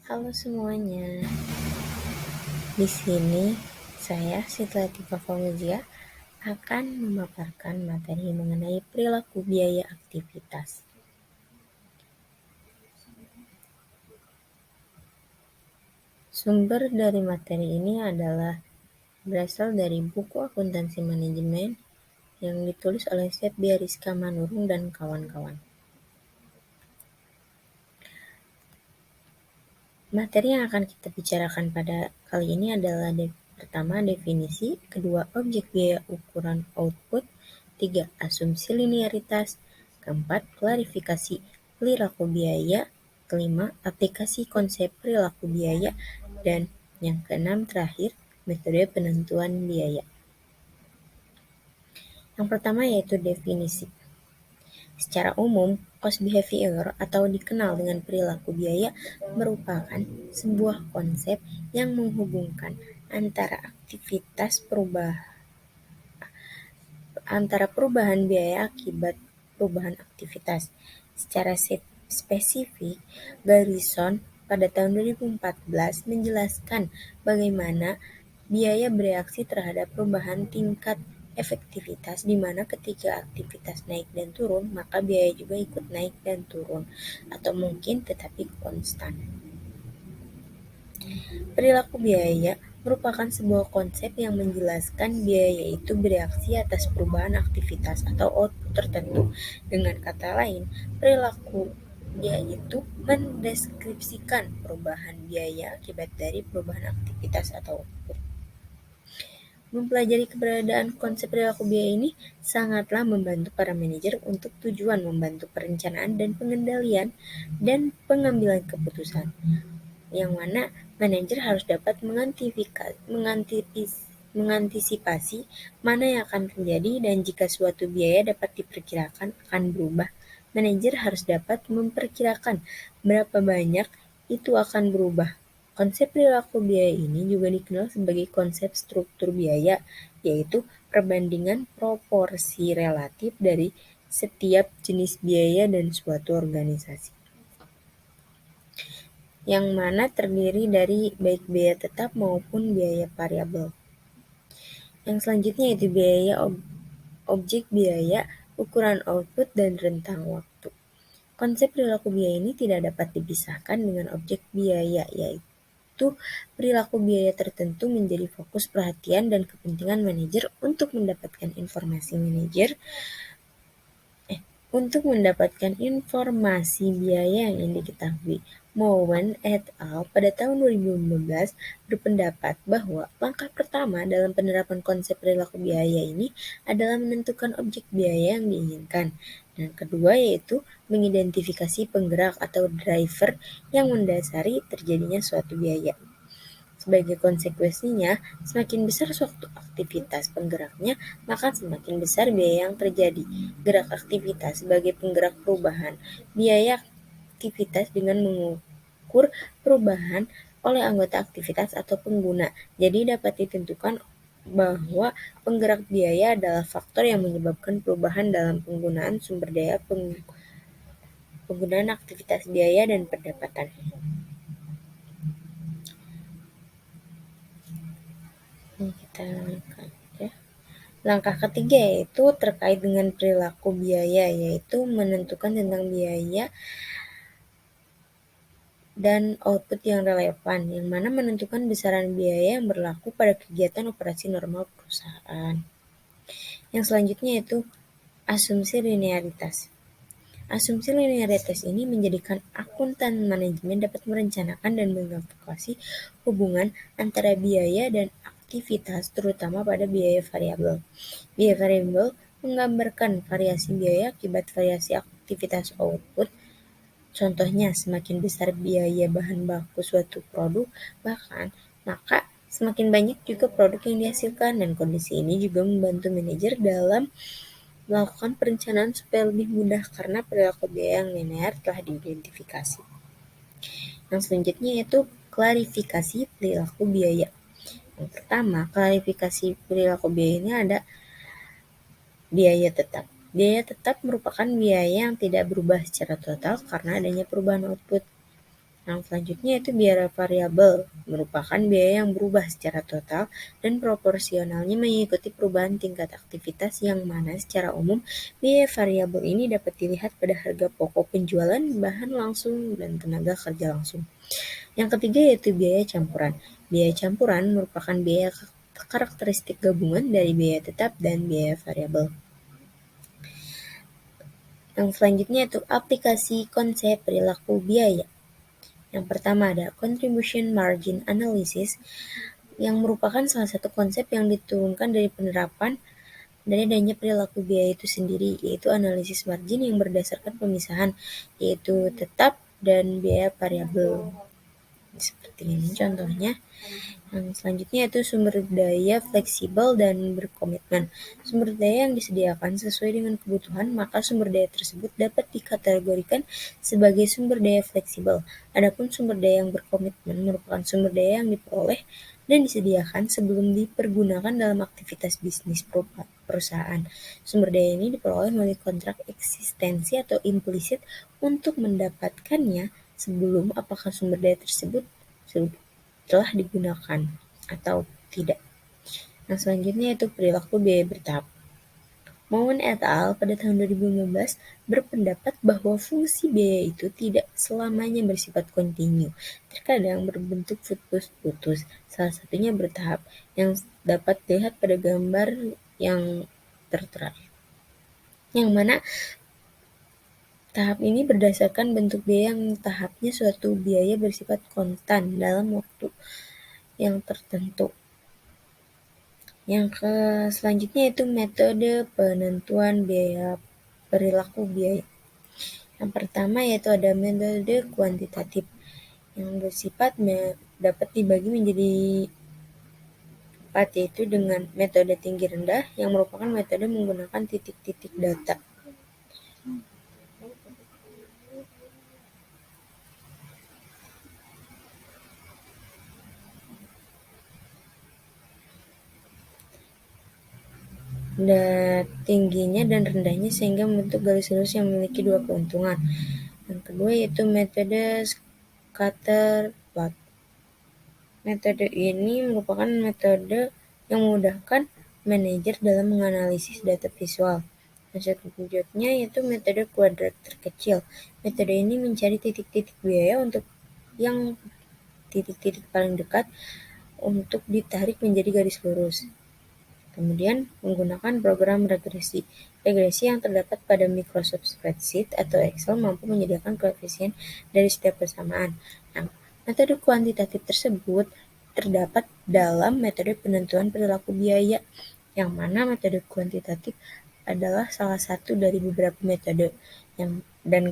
Halo semuanya, di sini saya Siti Latifah Fauzia akan memaparkan materi mengenai perilaku biaya aktivitas. Sumber dari materi ini berasal dari buku Akuntansi Manajemen yang ditulis oleh Sepdia Rizka Manurung dan kawan-kawan. Materi yang akan kita bicarakan pada kali ini adalah pertama, definisi, kedua, objek biaya ukuran output, tiga, asumsi linearitas, keempat, klarifikasi perilaku biaya, kelima, aplikasi konsep perilaku biaya, dan yang keenam terakhir, metode penentuan biaya. Yang pertama yaitu definisi. Secara umum, cost behavior atau dikenal dengan perilaku biaya merupakan sebuah konsep yang menghubungkan antara perubahan biaya akibat perubahan aktivitas. Secara spesifik, Garrison pada tahun 2014 menjelaskan bagaimana biaya bereaksi terhadap perubahan tingkat efektivitas, di mana ketika aktivitas naik dan turun, maka biaya juga ikut naik dan turun, atau mungkin tetapi konstan. Perilaku biaya merupakan sebuah konsep yang menjelaskan biaya itu bereaksi atas perubahan aktivitas atau output tertentu. Dengan kata lain, perilaku biaya itu mendeskripsikan perubahan biaya akibat dari perubahan aktivitas atau output. Mempelajari keberadaan konsep perilaku biaya ini sangatlah membantu para manajer untuk tujuan membantu perencanaan dan pengendalian dan pengambilan keputusan, yang mana manajer harus dapat mengantisipasi mana yang akan terjadi, dan jika suatu biaya dapat diperkirakan akan berubah, manajer harus dapat memperkirakan berapa banyak itu akan berubah. Konsep perilaku biaya ini juga dikenal sebagai konsep struktur biaya, yaitu perbandingan proporsi relatif dari setiap jenis biaya dan suatu organisasi, yang mana terdiri dari baik biaya tetap maupun biaya variabel. Yang selanjutnya yaitu biaya objek biaya, ukuran output, dan rentang waktu. Konsep perilaku biaya ini tidak dapat dipisahkan dengan objek biaya, yaitu perilaku biaya tertentu menjadi fokus perhatian dan kepentingan manajer untuk mendapatkan informasi biaya yang ingin diketahui. Mowen et al. Pada tahun 2015 berpendapat bahwa langkah pertama dalam penerapan konsep perilaku biaya ini adalah menentukan objek biaya yang diinginkan, dan kedua yaitu mengidentifikasi penggerak atau driver yang mendasari terjadinya suatu biaya. Sebagai konsekuensinya, semakin besar suatu aktivitas penggeraknya, maka semakin besar biaya yang terjadi. Gerak aktivitas sebagai penggerak perubahan. Biaya aktivitas dengan mengukur perubahan oleh anggota aktivitas atau pengguna. Jadi dapat ditentukan bahwa penggerak biaya adalah faktor yang menyebabkan perubahan dalam penggunaan sumber daya, penggunaan aktivitas biaya, dan pendapatan. Ini kita lihat ya. Langkah ketiga yaitu terkait dengan perilaku biaya, yaitu menentukan tentang biaya dan output yang relevan, yang mana menentukan besaran biaya yang berlaku pada kegiatan operasi normal perusahaan. Yang selanjutnya yaitu asumsi linearitas. Asumsi linearitas ini menjadikan akuntan manajemen dapat merencanakan dan mengkalkulasi hubungan antara biaya dan aktivitas, terutama pada biaya variabel. Biaya variabel menggambarkan variasi biaya akibat variasi aktivitas output. Contohnya, semakin besar biaya bahan baku suatu produk, maka semakin banyak juga produk yang dihasilkan, dan kondisi ini juga membantu manajer dalam melakukan perencanaan supaya lebih mudah karena perilaku biaya yang linear telah diidentifikasi. Yang selanjutnya yaitu klarifikasi perilaku biaya. Yang pertama, klarifikasi perilaku biaya ini ada biaya tetap. Biaya tetap merupakan biaya yang tidak berubah secara total karena adanya perubahan output. Yang selanjutnya itu biaya variabel, merupakan biaya yang berubah secara total dan proporsionalnya mengikuti perubahan tingkat aktivitas, yang mana secara umum biaya variabel ini dapat dilihat pada harga pokok penjualan, bahan langsung, dan tenaga kerja langsung. Yang ketiga yaitu biaya campuran. Biaya campuran merupakan biaya karakteristik gabungan dari biaya tetap dan biaya variabel. Yang selanjutnya itu aplikasi konsep perilaku biaya. Yang pertama ada contribution margin analysis, yang merupakan salah satu konsep yang diturunkan dari penerapan dari adanya perilaku biaya itu sendiri, yaitu analisis margin yang berdasarkan pemisahan, yaitu tetap dan biaya variabel. Seperti ini contohnya. Yang selanjutnya itu sumber daya fleksibel dan berkomitmen. Sumber daya yang disediakan sesuai dengan kebutuhan, maka sumber daya tersebut dapat dikategorikan sebagai sumber daya fleksibel. Adapun sumber daya yang berkomitmen merupakan sumber daya yang diperoleh dan disediakan sebelum dipergunakan dalam aktivitas bisnis perusahaan. Sumber daya ini diperoleh melalui kontrak eksistensi atau implisit untuk mendapatkannya sebelum apakah sumber daya tersebut telah digunakan atau tidak. Yang selanjutnya itu perilaku biaya bertahap. Moen et al. Pada tahun 2015 berpendapat bahwa fungsi biaya itu tidak selamanya bersifat kontinu, terkadang berbentuk putus-putus, salah satunya bertahap, yang dapat dilihat pada gambar yang tertera. Yang mana tahap ini berdasarkan bentuk biaya yang tahapnya suatu biaya bersifat konstan dalam waktu yang tertentu. Yang selanjutnya itu metode penentuan biaya perilaku biaya. Yang pertama yaitu ada metode kuantitatif yang bersifat dapat dibagi menjadi 4, yaitu dengan metode tinggi rendah yang merupakan metode menggunakan titik-titik data. Tingginya dan rendahnya sehingga membentuk garis lurus yang memiliki dua keuntungan. Yang kedua yaitu metode scatter plot. Metode ini merupakan metode yang memudahkan manajer dalam menganalisis data visual. Yang selanjutnya yaitu metode kuadrat terkecil. Metode ini mencari titik-titik biaya untuk yang titik-titik paling dekat untuk ditarik menjadi garis lurus. Kemudian menggunakan program regresi. Regresi yang terdapat pada Microsoft Spreadsheet atau Excel mampu menyediakan koefisien dari setiap persamaan. Nah, metode kuantitatif tersebut terdapat dalam metode penentuan perilaku biaya, yang mana metode kuantitatif adalah salah satu dari beberapa metode, dan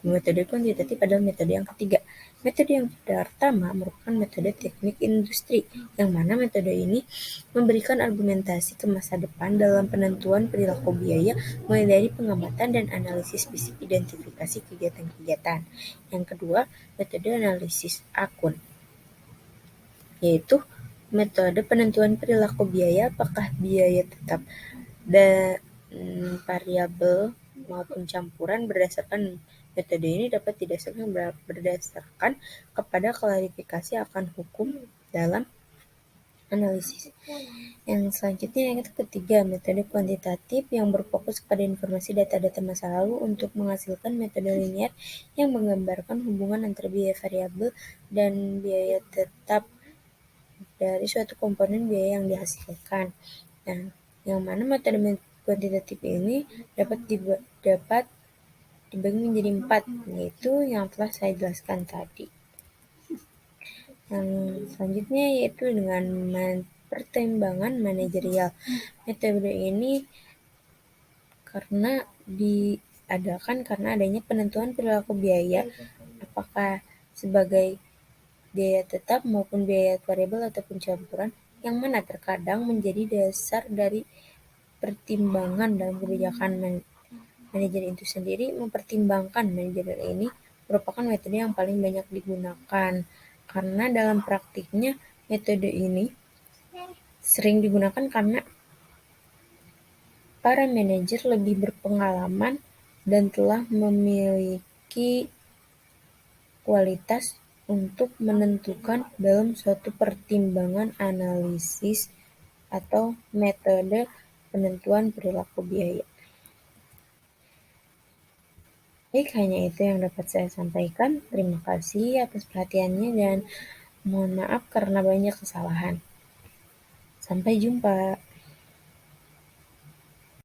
metode kuantitatif adalah metode yang ketiga. Metode yang pertama merupakan metode teknik industri, yang mana metode ini memberikan argumentasi ke masa depan dalam penentuan perilaku biaya, mulai dari pengamatan dan analisis fisik identifikasi kegiatan-kegiatan. Yang kedua, metode analisis akun, yaitu metode penentuan perilaku biaya, apakah biaya tetap dan variabel maupun campuran. Berdasarkan metode ini dapat didasarkan berdasarkan kepada klarifikasi akan hukum dalam analisis. Yang selanjutnya yang ketiga, metode kuantitatif yang berfokus pada informasi data-data masa lalu untuk menghasilkan metode linear yang menggambarkan hubungan antara biaya variabel dan biaya tetap dari suatu komponen biaya yang dihasilkan. Nah, yang mana metode kuantitatif ini dapat dibagi menjadi 4, yaitu yang telah saya jelaskan tadi. Yang selanjutnya yaitu dengan pertimbangan manajerial. Metode ini diadakan karena adanya penentuan perilaku biaya, apakah sebagai biaya tetap maupun biaya variabel ataupun campuran, yang mana terkadang menjadi dasar dari pertimbangan dalam kebijakan manajer itu sendiri. Mempertimbangkan manajer ini merupakan metode yang paling banyak digunakan, karena dalam praktiknya metode ini sering digunakan karena para manajer lebih berpengalaman dan telah memiliki kualitas untuk menentukan dalam suatu pertimbangan analisis atau metode penentuan perilaku biaya. Baik, hanya itu yang dapat saya sampaikan. Terima kasih atas perhatiannya dan mohon maaf karena banyak kesalahan. Sampai jumpa.